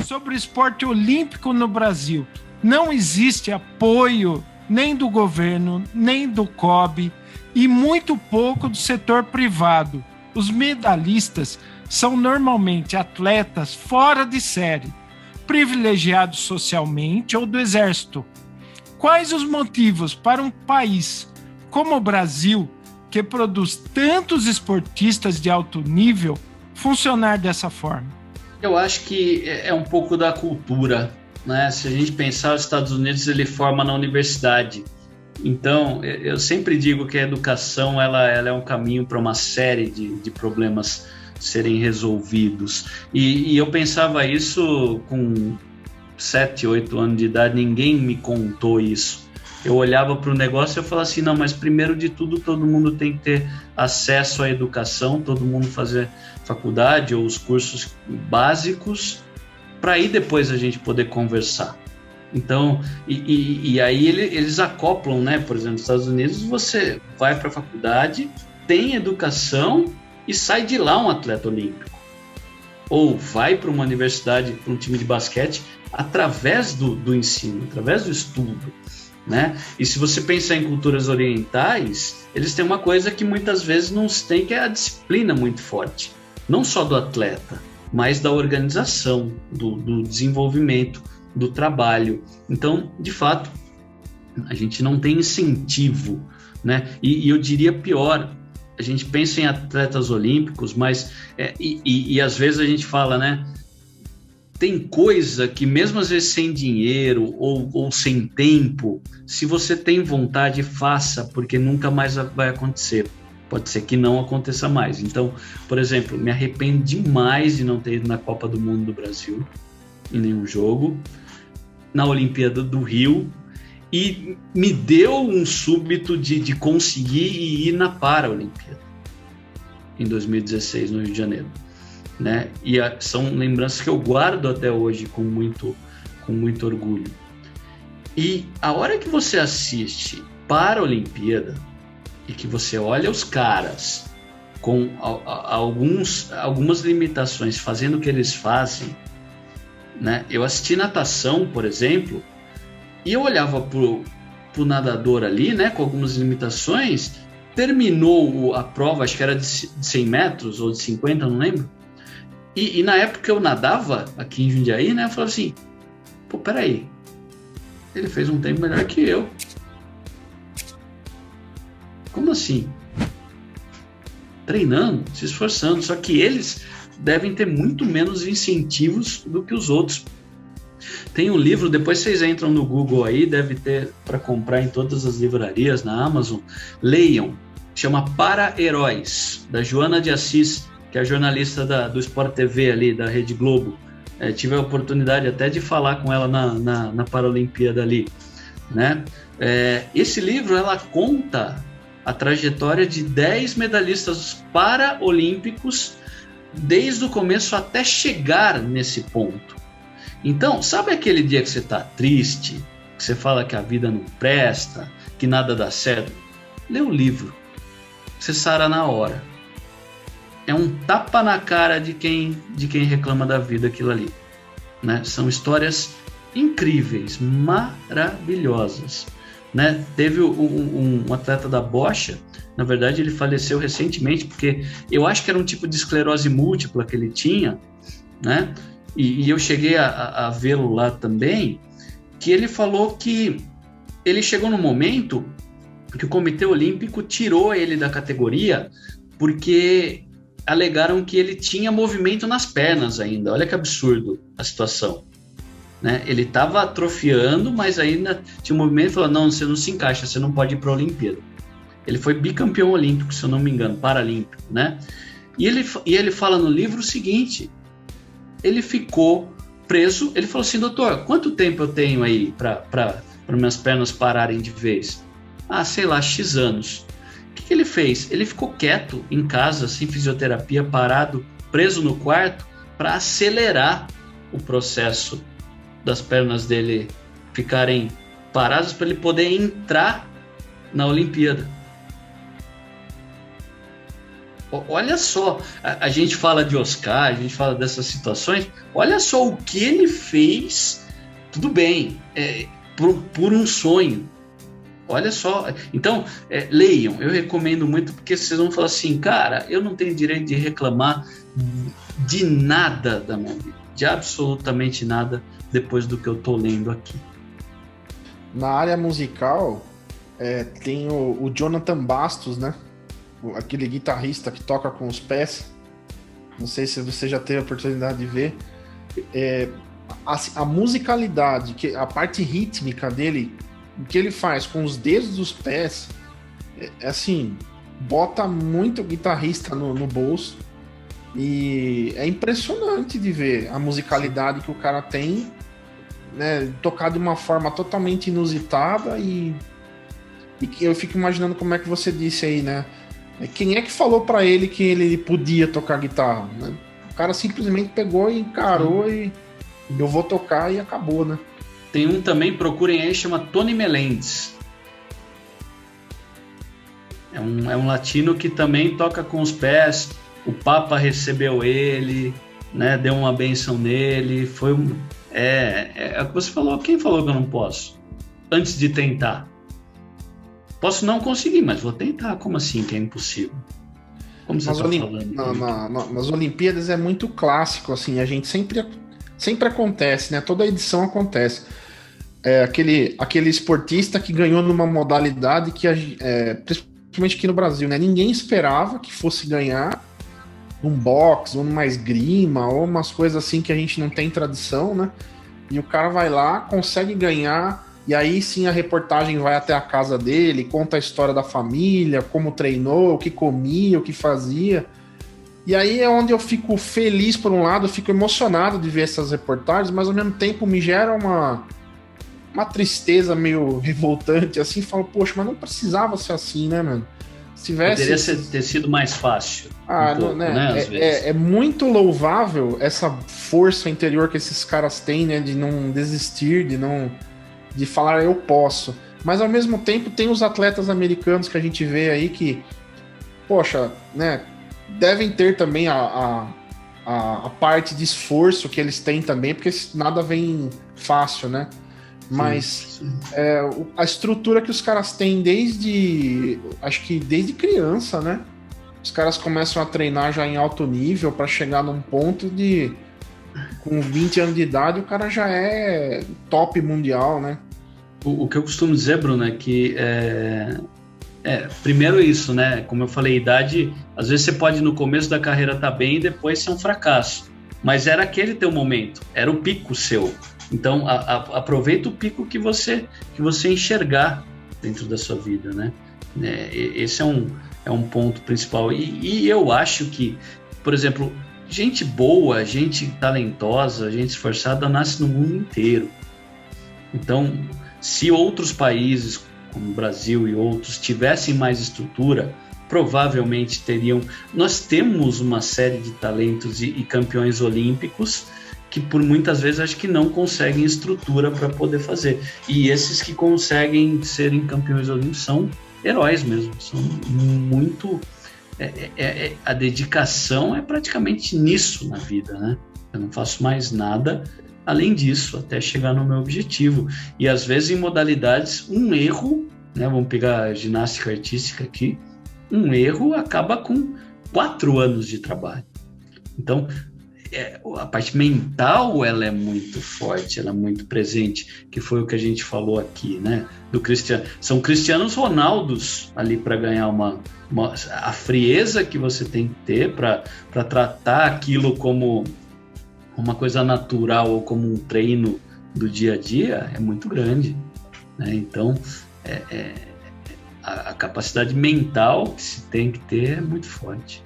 sobre o esporte olímpico no Brasil. Não existe apoio nem do governo, nem do COB e muito pouco do setor privado. Os medalhistas são normalmente atletas fora de série, privilegiados socialmente ou do exército. Quais os motivos para um país como o Brasil, que produz tantos esportistas de alto nível, funcionar dessa forma? Eu acho que é um pouco da cultura, né? Se a gente pensar, os Estados Unidos, ele forma na universidade. Então, eu sempre digo que a educação ela é um caminho para uma série de problemas serem resolvidos. E eu pensava isso com 7, 8 anos de idade, ninguém me contou isso. Eu olhava para o negócio e eu falava assim, não, mas primeiro de tudo, todo mundo tem que ter acesso à educação, todo mundo fazer faculdade ou os cursos básicos, para aí depois a gente poder conversar. Então, e aí eles acoplam, né? Por exemplo, nos Estados Unidos, você vai para a faculdade, tem educação e sai de lá um atleta olímpico. Ou vai para uma universidade, para um time de basquete, através do ensino, através do estudo, né? E se você pensar em culturas orientais, eles têm uma coisa que muitas vezes não se tem, que é a disciplina muito forte. Não só do atleta, mas da organização, do desenvolvimento, do trabalho. Então, de fato, a gente não tem incentivo, né? E eu diria pior, a gente pensa em atletas olímpicos, mas e às vezes a gente fala, né? Tem coisa que mesmo às vezes sem dinheiro ou sem tempo, se você tem vontade, faça, porque nunca mais vai acontecer. Pode ser que não aconteça mais. Então, por exemplo, me arrependo demais de não ter ido na Copa do Mundo do Brasil, em nenhum jogo, na Olimpíada do Rio, e me deu um súbito de conseguir ir na Paralimpíada, em 2016, no Rio de Janeiro. Né? E são lembranças que eu guardo até hoje com muito orgulho. E a hora que você assiste para a Olimpíada e que você olha os caras com algumas limitações fazendo o que eles fazem, né? Eu assisti natação, por exemplo, e eu olhava pro nadador ali, né, com algumas limitações, terminou a prova, acho que era de 100 metros ou de 50, não lembro. E na época que eu nadava aqui em Jundiaí, né, eu falava assim, pô, peraí, ele fez um tempo melhor que eu. Como assim? Treinando, se esforçando, só que eles devem ter muito menos incentivos do que os outros. Tem um livro, depois vocês entram no Google aí, deve ter para comprar em todas as livrarias, na Amazon, leiam, chama Para-Heróis, da Joana de Assis, que é a jornalista do Sport TV ali, da Rede Globo. Tive a oportunidade até de falar com ela na Paralimpíada ali, né? Esse livro, ela conta a trajetória de 10 medalhistas paraolímpicos desde o começo até chegar nesse ponto. Então, sabe aquele dia que você está triste, que você fala que a vida não presta, que nada dá certo? Lê o livro, você sara na hora. É um tapa na cara de quem reclama da vida aquilo ali, né? São histórias incríveis, maravilhosas, né? Teve um atleta da bocha, na verdade ele faleceu recentemente, porque eu acho que era um tipo de esclerose múltipla que ele tinha, né? E eu cheguei a vê-lo lá também, que ele falou que ele chegou no momento que o Comitê Olímpico tirou ele da categoria porque alegaram que ele tinha movimento nas pernas ainda. Olha que absurdo a situação, né? Ele estava atrofiando, mas ainda tinha um movimento e falou, não, você não se encaixa, você não pode ir para a Olimpíada. Ele foi bicampeão olímpico, se eu não me engano, paralímpico, né? E ele fala no livro o seguinte, ele ficou preso, ele falou assim, doutor, quanto tempo eu tenho aí para minhas pernas pararem de vez? Ah, sei lá, X anos. O que ele fez? Ele ficou quieto em casa, sem fisioterapia, parado, preso no quarto, para acelerar o processo das pernas dele ficarem paradas, para ele poder entrar na Olimpíada. Olha só, a gente fala de Oscar, a gente fala dessas situações, olha só o que ele fez, tudo bem, por um sonho. Olha só, então leiam, eu recomendo muito, porque vocês vão falar assim, cara, eu não tenho direito de reclamar de nada da minha vida, de absolutamente nada depois do que eu tô lendo aqui. Na área musical, tem o Jonathan Bastos, né? Aquele guitarrista que toca com os pés. Não sei se você já teve a oportunidade de ver. A musicalidade, a parte rítmica dele, o que ele faz com os dedos dos pés, assim, bota muito guitarrista no bolso. E é impressionante de ver a musicalidade que o cara tem, né, tocar de uma forma totalmente inusitada e eu fico imaginando como é que você disse aí, né? Quem é que falou pra ele que ele podia tocar guitarra, né? O cara simplesmente pegou e encarou e eu vou tocar e acabou, né? Tem um também, procurem aí, chama Tony Meléndez. É um latino que também toca com os pés. O Papa recebeu ele, né? Deu uma benção nele. Foi o que você falou. Quem falou que eu não posso? Antes de tentar. Posso não conseguir, mas vou tentar. Como assim que é impossível? Como você está falando? Nas Olimpíadas é muito clássico, assim, a gente sempre acontece, né? Toda edição acontece. Aquele esportista que ganhou numa modalidade que, principalmente aqui no Brasil, né? Ninguém esperava que fosse ganhar um boxe, ou numa esgrima, ou umas coisas assim que a gente não tem tradição, né? E o cara vai lá, consegue ganhar. E aí sim a reportagem vai até a casa dele, conta a história da família, como treinou, o que comia, o que fazia. E aí é onde eu fico feliz por um lado, eu fico emocionado de ver essas reportagens, mas ao mesmo tempo me gera uma tristeza meio revoltante, assim, falo, poxa, mas não precisava ser assim, né, mano? Se tivesse... Poderia ter sido mais fácil. É muito louvável essa força interior que esses caras têm, né, de não desistir, de falar eu posso. Mas ao mesmo tempo tem os atletas americanos que a gente vê aí que, poxa, né, devem ter também a parte de esforço que eles têm também, porque nada vem fácil, né? Mas a estrutura que os caras têm acho que desde criança, né? Os caras começam a treinar já em alto nível para chegar num ponto de, com 20 anos de idade, o cara já é top mundial, né? O que eu costumo dizer, Bruno, é que primeiro isso, né? Como eu falei, idade, às vezes você pode no começo da carreira estar bem e depois ser um fracasso. Mas era aquele teu momento, era o pico seu. Então aproveita o pico que você enxergar dentro da sua vida, né? Esse é um ponto principal. E eu acho que, por exemplo, gente boa, gente talentosa, gente esforçada nasce no mundo inteiro. Então, se outros países, como o Brasil e outros, tivessem mais estrutura, provavelmente teriam... Nós temos uma série de talentos e campeões olímpicos que por muitas vezes acho que não conseguem estrutura para poder fazer. E esses que conseguem serem campeões olímpicos são heróis mesmo, são muito... a dedicação é praticamente nisso na vida, né? Eu não faço mais nada além disso, até chegar no meu objetivo. E às vezes em modalidades, um erro, né? Vamos pegar a ginástica artística aqui, um erro acaba com 4 anos de trabalho. Então, a parte mental, ela é muito forte, ela é muito presente, que foi o que a gente falou aqui, né? Do Cristiano. São Cristianos Ronaldos ali para ganhar a frieza que você tem que ter para tratar aquilo como uma coisa natural ou como um treino do dia a dia é muito grande, né? Então, a capacidade mental que se tem que ter é muito forte.